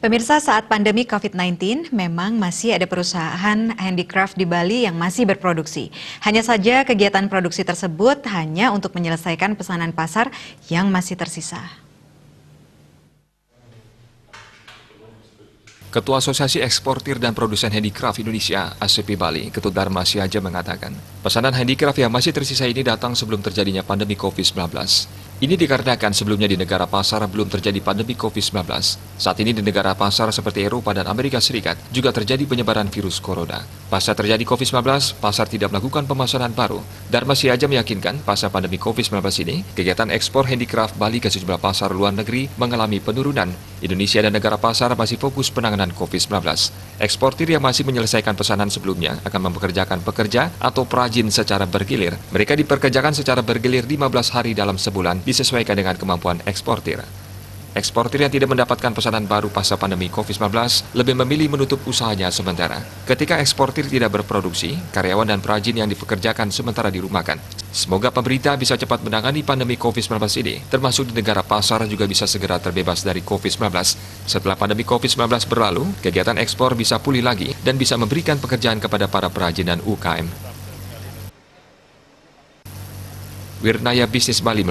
Pemirsa, saat pandemi COVID-19, memang masih ada perusahaan handicraft di Bali yang masih berproduksi. Hanya saja kegiatan produksi tersebut hanya untuk menyelesaikan pesanan pasar yang masih tersisa. Ketua Asosiasi Eksportir dan Produsen Handicraft Indonesia, ASP Bali, Ketut Dharma Siaja mengatakan, pesanan handicraft yang masih tersisa ini datang sebelum terjadinya pandemi COVID-19. Ini dikarenakan sebelumnya di negara pasar belum terjadi pandemi COVID-19. Saat ini di negara pasar seperti Eropa dan Amerika Serikat juga terjadi penyebaran virus corona. Pasca terjadi COVID-19, pasar tidak melakukan pemesanan baru. Dharma Siaja meyakinkan pasca pandemi COVID-19 ini, kegiatan ekspor handicraft Bali ke sejumlah pasar luar negeri mengalami penurunan. Indonesia dan negara pasar masih fokus penanganan COVID-19. Eksportir yang masih menyelesaikan pesanan sebelumnya akan mempekerjakan pekerja atau perajin secara bergilir. Mereka dipekerjakan secara bergilir 15 hari dalam sebulan disesuaikan dengan kemampuan eksportir. Eksportir yang tidak mendapatkan pesanan baru pasca pandemi COVID-19 lebih memilih menutup usahanya sementara. Ketika eksportir tidak berproduksi, karyawan dan perajin yang dipekerjakan sementara dirumahkan. Semoga pemerintah bisa cepat menangani pandemi COVID-19 ini, termasuk di negara pasar juga bisa segera terbebas dari COVID-19. Setelah pandemi COVID-19 berlalu, kegiatan ekspor bisa pulih lagi dan bisa memberikan pekerjaan kepada para perajin dan UKM. Wirnaya Bisnis Bali